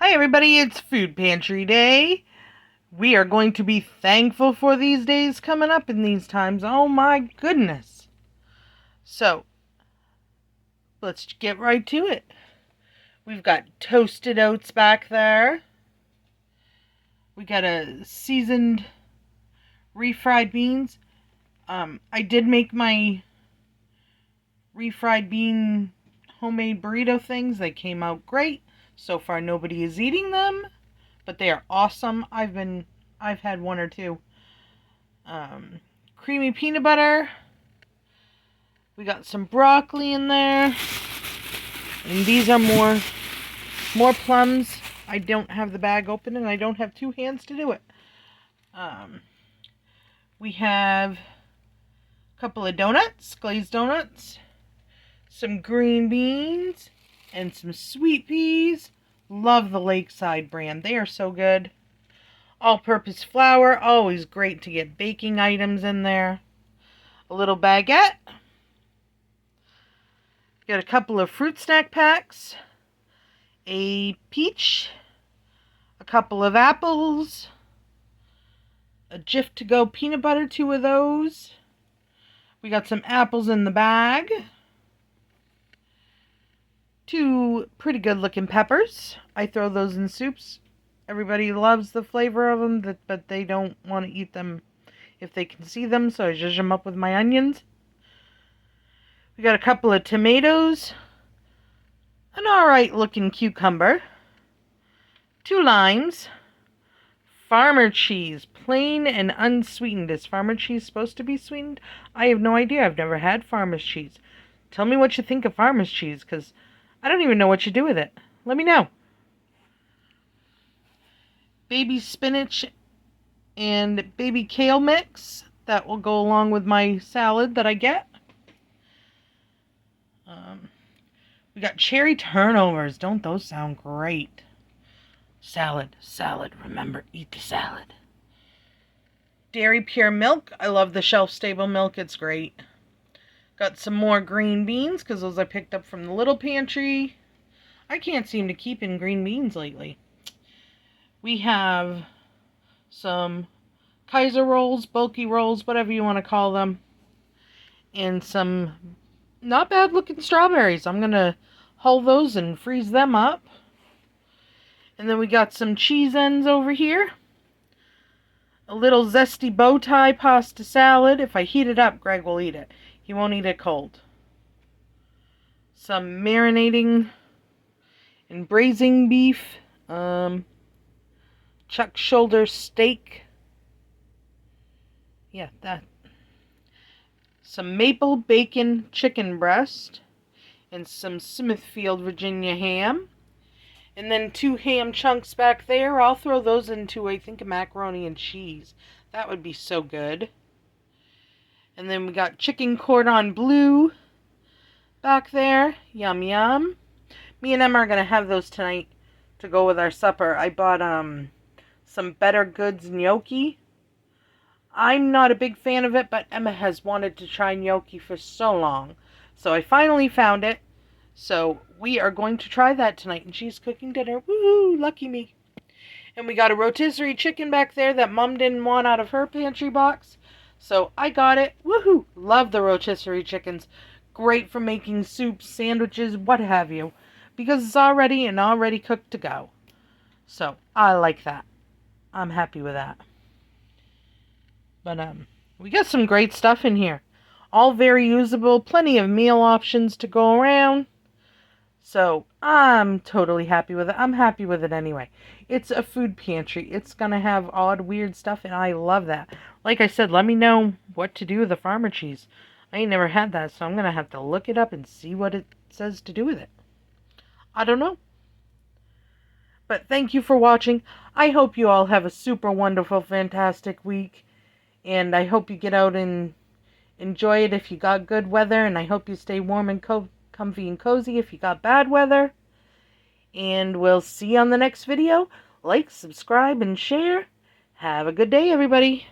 Hi everybody, it's Food Pantry Day. We are going to be thankful for these days coming up in these times. Oh my goodness. So, let's get right to it. We've got toasted oats back there. We got a seasoned refried beans. I did make my refried bean homemade burrito things. They came out great. So far nobody is eating them, but they are awesome. I've had one or two. Creamy peanut butter. We got some broccoli in there. And these are more plums. I don't have the bag open and I don't have two hands to do it. We have a couple of donuts, glazed donuts, some green beans, and some sweet peas. Love the Lakeside brand. They are so good. All-purpose flour. Always great to get baking items in there. A little baguette. Got a couple of fruit snack packs. A peach. A couple of apples. A Jif to go peanut butter, 2 of those. We got some apples in the bag. 2 pretty good looking peppers. I throw those in soups. Everybody loves the flavor of them, but they don't want to eat them if they can see them, so I zhuzh them up with my onions. We got a couple of tomatoes. An alright looking cucumber. 2 limes. Farmer cheese, plain and unsweetened. Is farmer cheese supposed to be sweetened? I have no idea. I've never had farmer's cheese. Tell me what you think of farmer's cheese, because I don't even know what you do with it. Let me know. Baby spinach and baby kale mix. That will go along with my salad that I get. We got cherry turnovers. Don't those sound great? Salad. Remember, eat the salad. Dairy pure milk. I love the shelf-stable milk. It's great. Got some more green beans, because those I picked up from the little pantry. I can't seem to keep in green beans lately. We have some Kaiser rolls, bulky rolls, whatever you want to call them. And some not bad looking strawberries. I'm going to hull those and freeze them up. And then we got some cheese ends over here. A little zesty bow tie pasta salad. If I heat it up, Greg will eat it. He won't eat it cold. Some marinating and braising beef. Chuck shoulder steak. Yeah, that. Some maple bacon chicken breast. And some Smithfield, Virginia ham. And then 2 ham chunks back there. I'll throw those into, I think, a macaroni and cheese. That would be so good. And then we got chicken cordon bleu back there. Yum, yum. Me and Emma are going to have those tonight to go with our supper. I bought some Better Goods gnocchi. I'm not a big fan of it, but Emma has wanted to try gnocchi for so long. So I finally found it. So we are going to try that tonight, and she's cooking dinner. Woohoo! Lucky me. And we got a rotisserie chicken back there that Mom didn't want out of her pantry box. So I got it. Woohoo! Love the rotisserie chickens. Great for making soups, sandwiches, what have you. Because it's already cooked to go. So I like that. I'm happy with that. But we got some great stuff in here. All very usable. Plenty of meal options to go around. So, I'm totally happy with it. I'm happy with it anyway. It's a food pantry. It's going to have odd, weird stuff, and I love that. Like I said, let me know what to do with the farmer cheese. I ain't never had that, so I'm going to have to look it up and see what it says to do with it. I don't know. But thank you for watching. I hope you all have a super wonderful, fantastic week. And I hope you get out and enjoy it if you got good weather. And I hope you stay warm and comfy and cozy if you got bad weather. And we'll see you on the next video. Like, subscribe, and share. Have a good day, everybody.